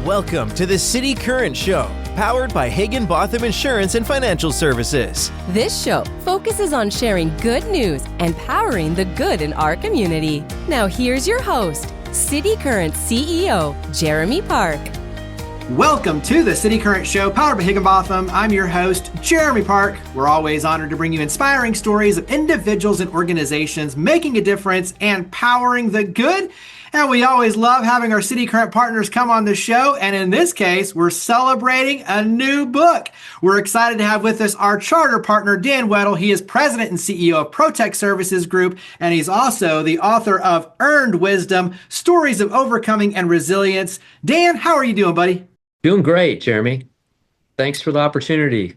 Welcome to the City Current Show, powered by Higginbotham Insurance and Financial Services. This show focuses on sharing good news and powering the good in our community. Now here's your host, City Current CEO, Jeremy Park. Welcome to the City Current Show, powered by Higginbotham. I'm your host, Jeremy Park. We're always honored to bring you inspiring stories of individuals and organizations making a difference and powering the good. And we always love having our City Current partners come on the show. And in this case, we're celebrating a new book. We're excited to have with us our charter partner, Dan Weddle. He is president and CEO of ProTech Services Group, and he's also the author of Earned Wisdom, Stories of Overcoming and Resilience. Dan, how are you doing, buddy? Doing great, Jeremy. Thanks for the opportunity.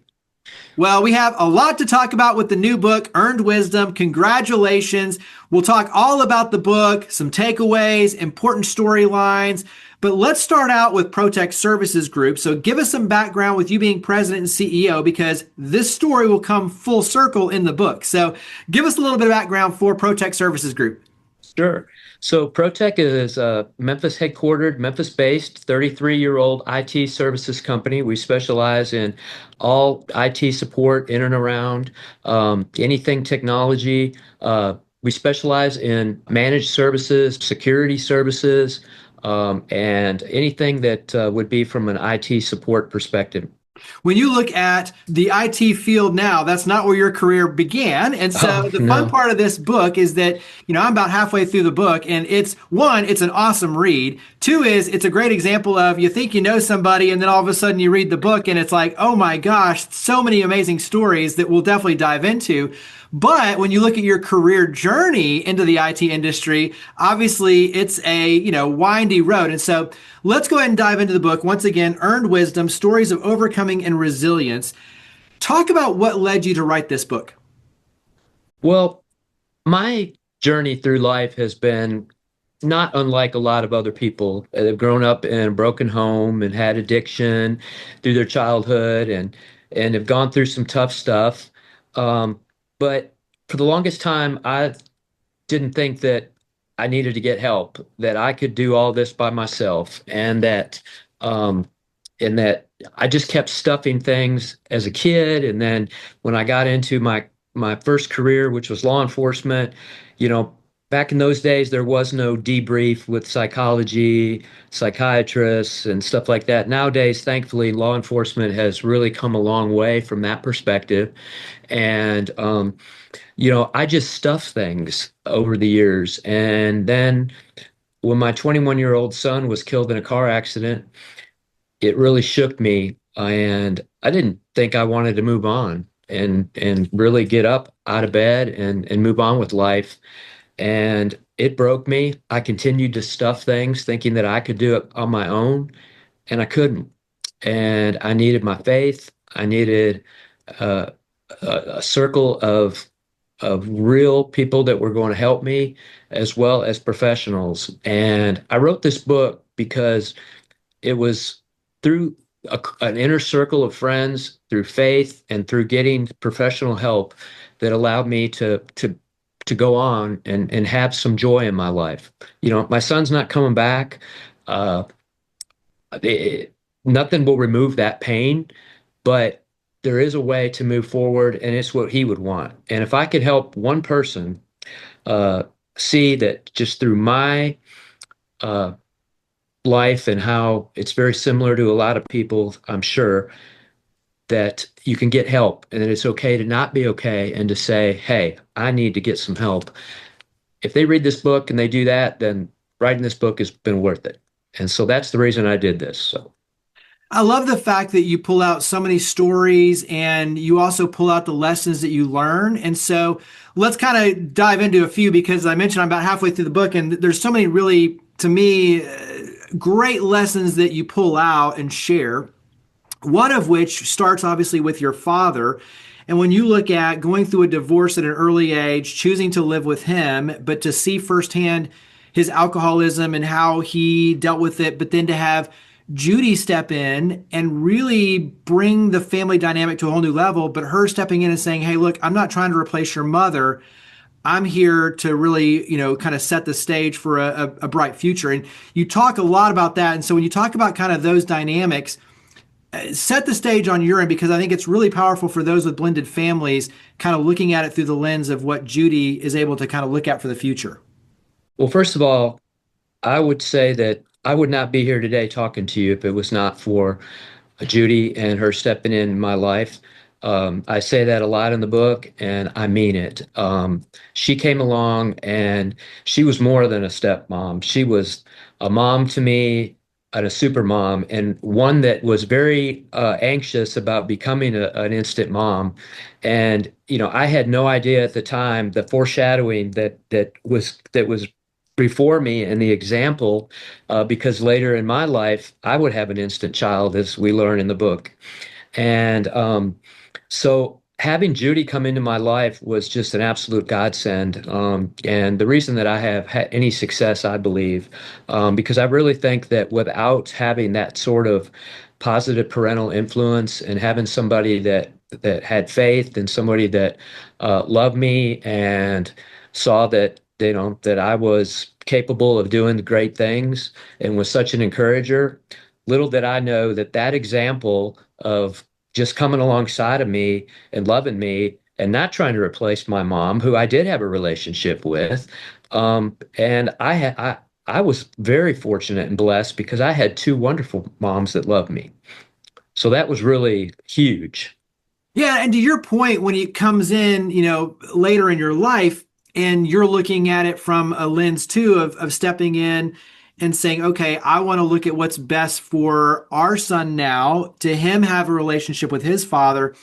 Well, we have a lot to talk about with the new book, Earned Wisdom. Congratulations. We'll talk all about the book, some takeaways, important storylines. But let's start out with ProTech Services Group. So give us some background with you being president and CEO, because this story will come full circle in the book. So give us a little bit of background for ProTech Services Group. Sure. So ProTech is a Memphis headquartered, Memphis-based, 33-year-old IT services company. We specialize in all IT support in and around anything technology. We specialize in managed services, security services, and anything that would be from an IT support perspective. When you look at the IT field now, that's not where your career began. And so the fun part of this book is that, I'm about halfway through the book, and it's an awesome read. Two is it's a great example of you think you know somebody, and then all of a sudden you read the book and it's like, oh my gosh, so many amazing stories that we'll definitely dive into. But when you look at your career journey into the IT industry, obviously it's a, windy road. And so let's go ahead and dive into the book. Once again, Earned Wisdom, Stories of Overcoming and Resilience. Talk about what led you to write this book. Well, my journey through life has been not unlike a lot of other people that have grown up in a broken home and had addiction through their childhood and have gone through some tough stuff. But for the longest time, I didn't think that I needed to get help, that I could do all this by myself, and that I just kept stuffing things as a kid. And then when I got into my first career, which was law enforcement, back in those days, there was no debrief with psychology, psychiatrists, and stuff like that. Nowadays, thankfully, law enforcement has really come a long way from that perspective. And, I just stuffed things over the years. And then when my 21-year-old son was killed in a car accident, it really shook me. And I didn't think I wanted to move on and really get up out of bed and move on with life. And it broke me. I continued to stuff things thinking that I could do it on my own, and I couldn't. And I needed my faith. I needed a circle of real people that were going to help me, as well as professionals. And I wrote this book because it was through an inner circle of friends, through faith, and through getting professional help that allowed me to go on and have some joy in my life. My son's not coming back. Nothing will remove that pain, but there is a way to move forward, and it's what he would want. And if I could help one person see that just through my life and how it's very similar to a lot of people, I'm sure, that you can get help, and that it's okay to not be okay, and to say, hey, I need to get some help. If they read this book and they do that, then writing this book has been worth it. And so that's the reason I did this. So I love the fact that you pull out so many stories, and you also pull out the lessons that you learn. And so let's kind of dive into a few, because I mentioned I'm about halfway through the book, and there's so many really, to me, great lessons that you pull out and share. One of which starts obviously with your father. And when you look at going through a divorce at an early age, choosing to live with him, but to see firsthand his alcoholism and how he dealt with it, but then to have Judy step in and really bring the family dynamic to a whole new level, but her stepping in and saying, hey, look, I'm not trying to replace your mother. I'm here to really, kind of set the stage for a bright future. And you talk a lot about that. And so when you talk about kind of those dynamics, set the stage on your end, because I think it's really powerful for those with blended families, kind of looking at it through the lens of what Judy is able to kind of look at for the future. Well, first of all, I would say that I would not be here today talking to you if it was not for Judy and her stepping in my life. I say that a lot in the book, and I mean it. She came along and she was more than a stepmom. She was a mom to me and a super mom, and one that was very anxious about becoming an instant mom. And I had no idea at the time the foreshadowing that was before me and the example, because later in my life I would have an instant child, as we learn in the book. And so having Judy come into my life was just an absolute godsend. And the reason that I have had any success, I believe, because I really think that without having that sort of positive parental influence and having somebody that had faith and somebody that loved me and saw that that I was capable of doing great things and was such an encourager, little did I know that that example of just coming alongside of me and loving me and not trying to replace my mom, who I did have a relationship with. And I was very fortunate and blessed because I had two wonderful moms that loved me. So that was really huge. Yeah, and to your point, when it comes in, later in your life, and you're looking at it from a lens too of stepping in and saying, okay, I want to look at what's best for our son now, to him have a relationship with his father.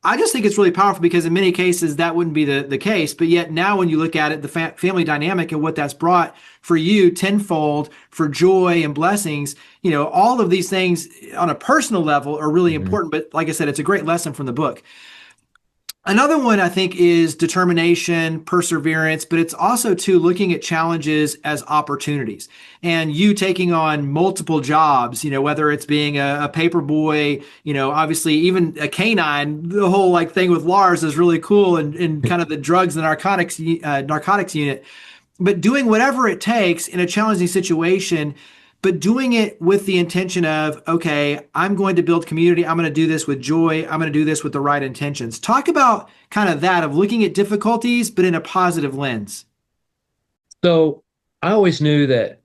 I just think it's really powerful, because in many cases that wouldn't be the case. But yet now when you look at it, the family dynamic and what that's brought for you tenfold for joy and blessings, all of these things on a personal level are really Mhm. important. But like I said, it's a great lesson from the book. Another one I think is determination, perseverance, but it's also too looking at challenges as opportunities, and you taking on multiple jobs, whether it's being a paper boy, obviously even a canine. The whole like thing with Lars is really cool, and kind of the drugs and narcotics unit, but doing whatever it takes in a challenging situation, but doing it with the intention of, okay, I'm going to build community. I'm going to do this with joy. I'm going to do this with the right intentions. Talk about kind of that of looking at difficulties, but in a positive lens. So I always knew that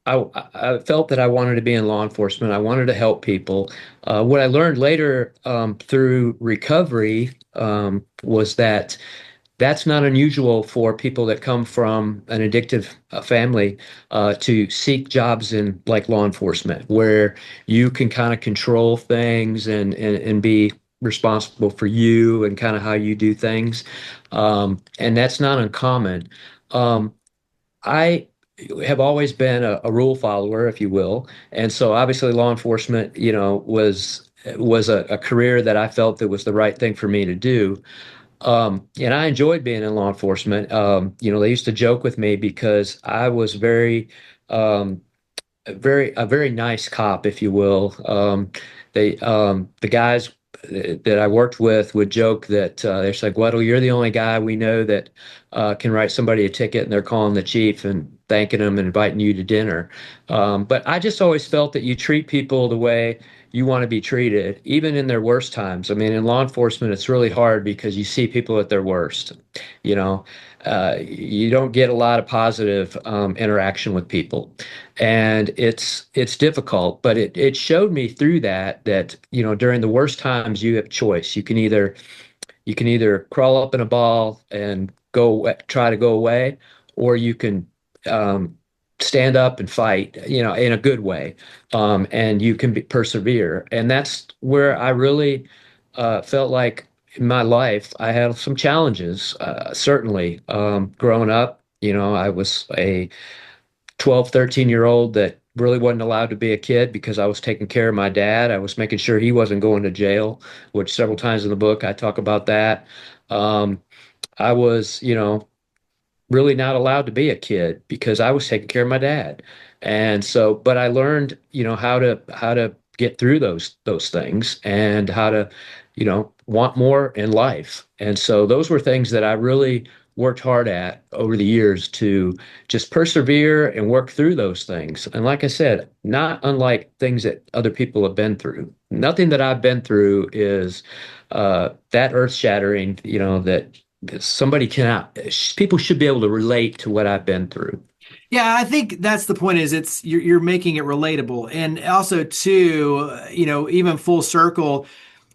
I felt that I wanted to be in law enforcement. I wanted to help people. What I learned later through recovery was that that's not unusual for people that come from an addictive family to seek jobs in like law enforcement, where you can kind of control things and be responsible for you and kind of how you do things. And that's not uncommon. Um, I have always been a rule follower, if you will, and so obviously law enforcement, was a career that I felt that was the right thing for me to do. And I enjoyed being in law enforcement. They used to joke with me because I was um, a very nice cop, if you will. The guys that I worked with would joke that they're like, "Weddle, you're the only guy we know that can write somebody a ticket, and they're calling the chief and thanking them and inviting you to dinner." But I just always felt that you treat people the way you want to be treated, even in their worst times. I mean, in law enforcement, it's really hard because you see people at their worst. You know, you don't get a lot of positive interaction with people, and it's difficult. But it showed me through that during the worst times you have choice. You can either crawl up in a ball and try to go away, or you can um, stand up and fight, in a good way, and you can persevere. And that's where I really felt like in my life I had some challenges. Certainly, growing up, I was a 12, 13-year-old that really wasn't allowed to be a kid because I was taking care of my dad. I was making sure he wasn't going to jail, which several times in the book I talk about that. Um, I was, really not allowed to be a kid because I was taking care of my dad. And so, but I learned, how to get through those things and how to, want more in life. And so those were things that I really worked hard at over the years to just persevere and work through those things. And like I said, not unlike things that other people have been through. Nothing that I've been through is that earth-shattering, that somebody cannot, people should be able to relate to what I've been through. Yeah, I think that's the point is you're making it relatable. And also too, even full circle,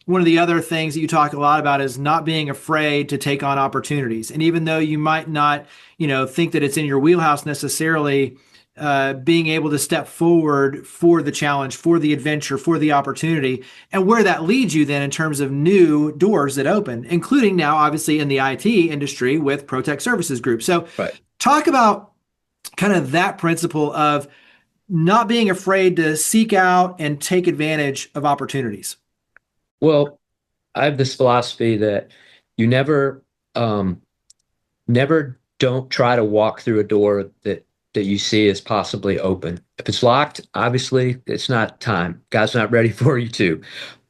one of the other things that you talk a lot about is not being afraid to take on opportunities. And even though you might not, think that it's in your wheelhouse necessarily, being able to step forward for the challenge, for the adventure, for the opportunity, and where that leads you then in terms of new doors that open, including now, obviously, in the IT industry with ProTech Services Group. So Right. talk about kind of that principle of not being afraid to seek out and take advantage of opportunities. Well, I have this philosophy that you um, never don't try to walk through a door that you see is possibly open. If it's locked, obviously it's not time. God's not ready for you to.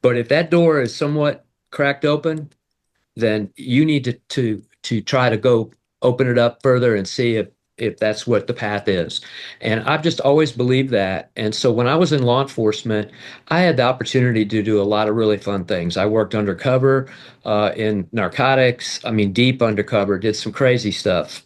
But if that door is somewhat cracked open, then you need to try to go open it up further and see if that's what the path is. And I've just always believed that. And so when I was in law enforcement, I had the opportunity to do a lot of really fun things. I worked undercover in narcotics. I mean, deep undercover, did some crazy stuff.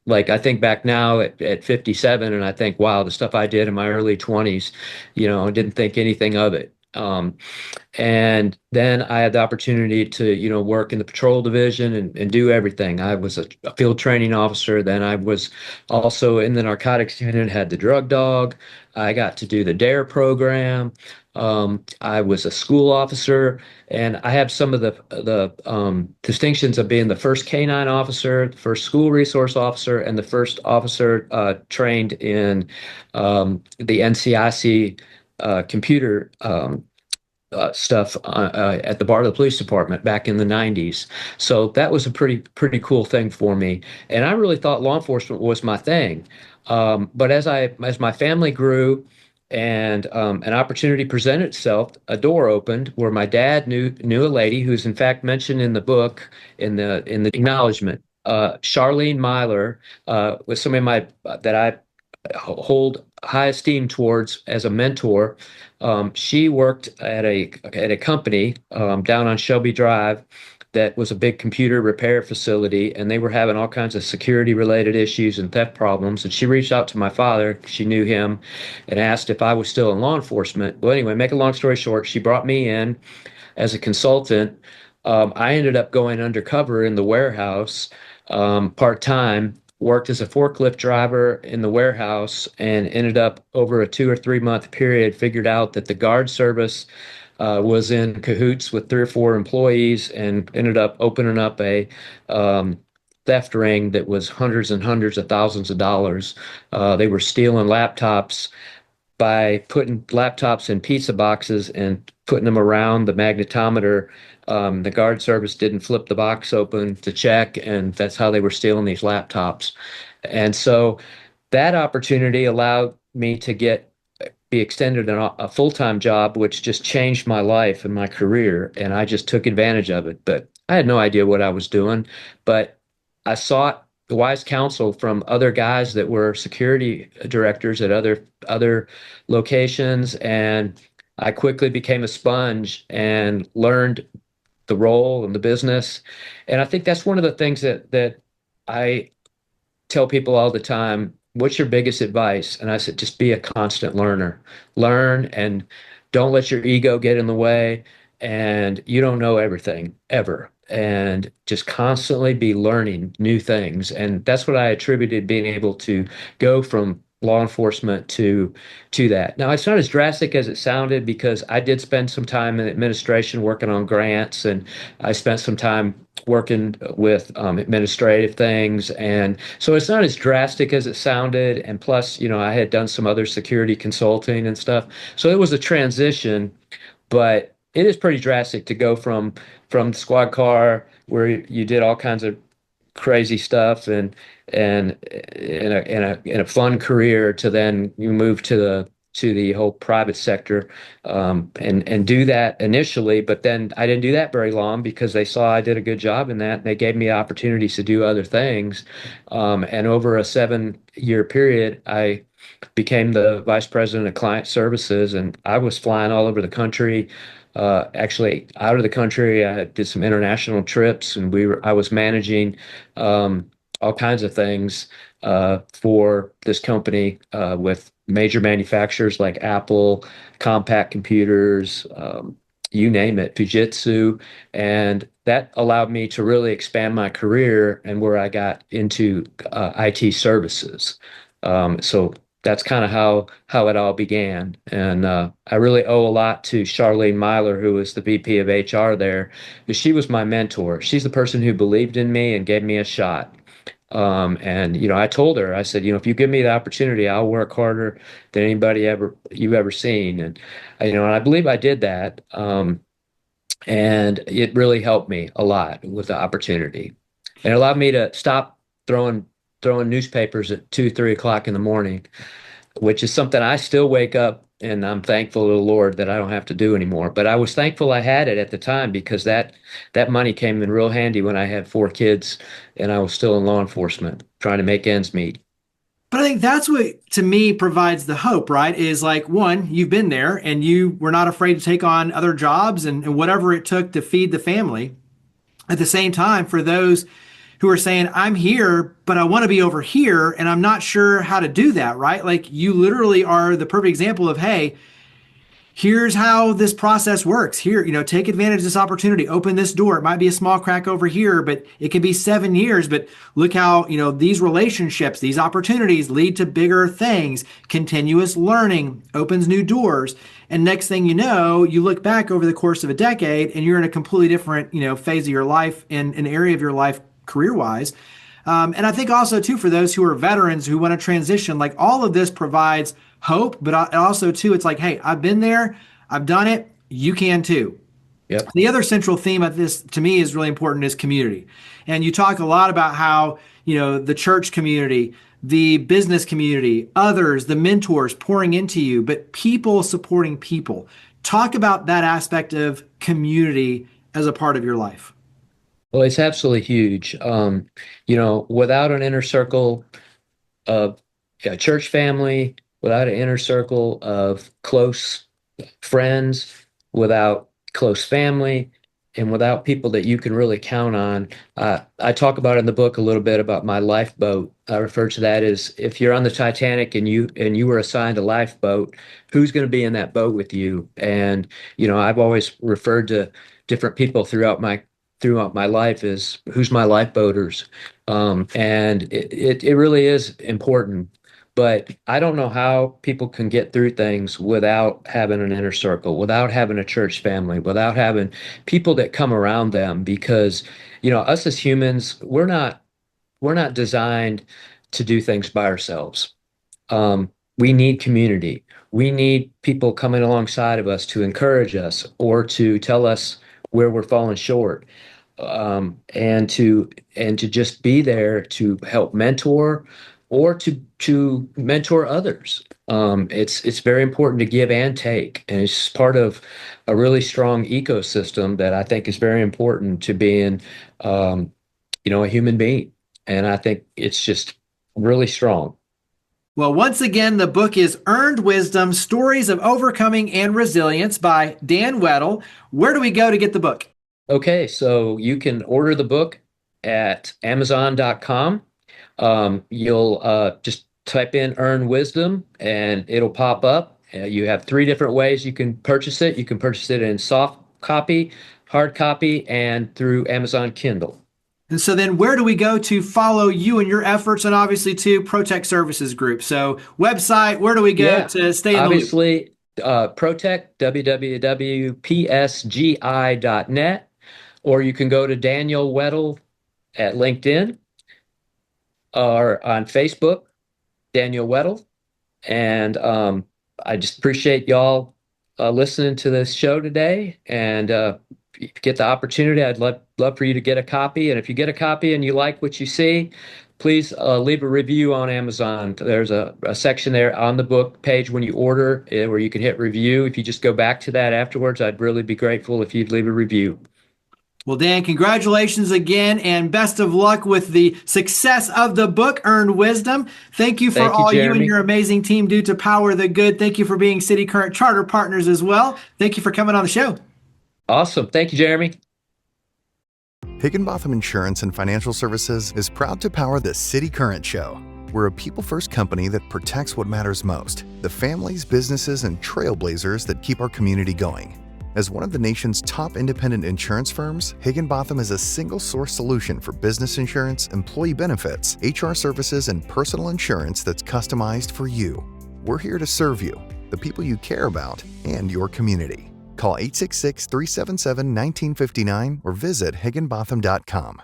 Like I think back now at 57, and I think, wow, the stuff I did in my early 20s, I didn't think anything of it. And then I had the opportunity to, work in the patrol division and do everything. I was a field training officer. Then I was also in the narcotics unit, had the drug dog. I got to do the DARE program. I was a school officer, and I have some of the distinctions of being the first canine officer, the first school resource officer, and the first officer trained in the NCIC computer stuff at the Bartow Police Department back in the 90s. So that was a pretty cool thing for me. And I really thought law enforcement was my thing. But as my family grew and an opportunity presented itself, a door opened where my dad knew a lady who's in fact mentioned in the book in the acknowledgement. Charlene Myler was somebody that I hold high esteem towards as a mentor. She worked at a company down on Shelby Drive that was a big computer repair facility, and they were having all kinds of security related issues and theft problems. And she reached out to my father, she knew him, and asked if I was still in law enforcement. Well, anyway, make a long story short, she brought me in as a consultant. I ended up going undercover in the warehouse part time, worked as a forklift driver in the warehouse, and ended up over a 2 or 3 month period, figured out that the guard service was in cahoots with 3 or 4 employees and ended up opening up a theft ring that was hundreds and hundreds of thousands of dollars. They were stealing laptops by putting laptops in pizza boxes and putting them around the magnetometer. The guard service didn't flip the box open to check, and that's how they were stealing these laptops. And so that opportunity allowed me to be extended a full-time job, which just changed my life and my career, and I just took advantage of it. But I had no idea what I was doing, but I sought the wise counsel from other guys that were security directors at other locations, and I quickly became a sponge and learned the role and the business. And I think that's one of the things that I tell people all the time. What's your biggest advice? And I said, just be a constant learner. Learn and don't let your ego get in the way. And you don't know everything ever. And just constantly be learning new things. And that's what I attributed being able to go from law enforcement to that. Now, it's not as drastic as it sounded, because I did spend some time in administration working on grants, and I spent some time working with administrative things. And so it's not as drastic as it sounded. And plus, I had done some other security consulting and stuff. So it was a transition, but it is pretty drastic to go from the squad car where you did all kinds of crazy stuff and in a fun career to then you move to the to the whole private sector, and do that initially. But then I didn't do that very long because they saw I did a good job in that, and they gave me opportunities to do other things. And over a 7-year period, I became the vice president of client services, and I was flying all over the country. Actually, out of the country, I did some international trips, and I was managing all kinds of things for this company with major manufacturers like Apple, Compaq Computers, you name it, Fujitsu. And that allowed me to really expand my career and where I got into IT services. So that's kind of how it all began. And I really owe a lot to Charlene Myler, who was the VP of HR there, because she was my mentor. She's the person who believed in me and gave me a shot. And I told her, I said, if you give me the opportunity, I'll work harder than anybody you've ever seen. And and I believe I did that. And it really helped me a lot with the opportunity. And it allowed me to stop throwing newspapers at 2, 3 o'clock in the morning, which is something I still wake up and I'm thankful to the Lord that I don't have to do anymore. But I was thankful I had it at the time because that money came in real handy when I had 4 kids and I was still in law enforcement trying to make ends meet. But I think that's what, to me, provides the hope, right? Is like, one, you've been there and you were not afraid to take on other jobs and whatever it took to feed the family. At the same time, for those who are saying, I'm here, but I want to be over here, and I'm not sure how to do that, right? Like, you literally are the perfect example of, hey, here's how this process works. Here, take advantage of this opportunity, open this door. It might be a small crack over here, but it can be 7 years. But look how, these relationships, these opportunities lead to bigger things. Continuous learning opens new doors. And next thing you know, you look back over the course of a decade and you're in a completely different, phase of your life, in an area of your life career-wise. And I think also, too, for those who are veterans who want to transition, like, all of this provides hope, but also, too, it's like, hey, I've been there, I've done it, you can too. Yep. The other central theme of this, to me, is really important, is community. And you talk a lot about how, the church community, the business community, others, the mentors pouring into you, but people supporting people. Talk about that aspect of community as a part of your life. Well, it's absolutely huge. Without an inner circle of a church family, without an inner circle of close friends, without close family, and without people that you can really count on. I talk about in the book a little bit about my lifeboat. I refer to that as, if you're on the Titanic and you were assigned a lifeboat, who's going to be in that boat with you? And I've always referred to different people throughout my life as, who's my lifeboaters? And it really is important. But I don't know how people can get through things without having an inner circle, without having a church family, without having people that come around them, because, us as humans, we're not designed to do things by ourselves. We need community. We need people coming alongside of us to encourage us or to tell us where we're falling short, and to just be there to help mentor or to mentor others. It's very important to give and take, and it's part of a really strong ecosystem that I think is very important to being, a human being. And I think it's just really strong. Well, once again, the book is Earned Wisdom, Stories of Overcoming and Resilience by Dan Weddle. Where do we go to get the book? Okay, so you can order the book at Amazon.com. You'll just type in Earn Wisdom and it'll pop up. You have 3 different ways you can purchase it. You can purchase it in soft copy, hard copy, and through Amazon Kindle. And so then where do we go to follow you and your efforts, and obviously to ProTech Services Group? So website, where do we go to stay in the loop? Obviously, ProTech, www.psgi.net, or you can go to Daniel Weddle at LinkedIn or on Facebook, Daniel Weddle. And I just appreciate y'all listening to this show today. And if you get the opportunity, I'd love for you to get a copy. And if you get a copy and you like what you see, please leave a review on Amazon. There's a section there on the book page when you order where you can hit review. If you just go back to that afterwards, I'd really be grateful if you'd leave a review. Well, Dan, congratulations again, and best of luck with the success of the book, Earned Wisdom. Thank you for all you and your amazing team do to power the good. Thank you for being City Current Charter partners as well. Thank you for coming on the show. Awesome. Thank you, Jeremy. Higginbotham Insurance and Financial Services is proud to power the City Current Show. We're a people-first company that protects what matters most, the families, businesses, and trailblazers that keep our community going. As one of the nation's top independent insurance firms, Higginbotham is a single-source solution for business insurance, employee benefits, HR services, and personal insurance that's customized for you. We're here to serve you, the people you care about, and your community. Call 866-377-1959 or visit higginbotham.com.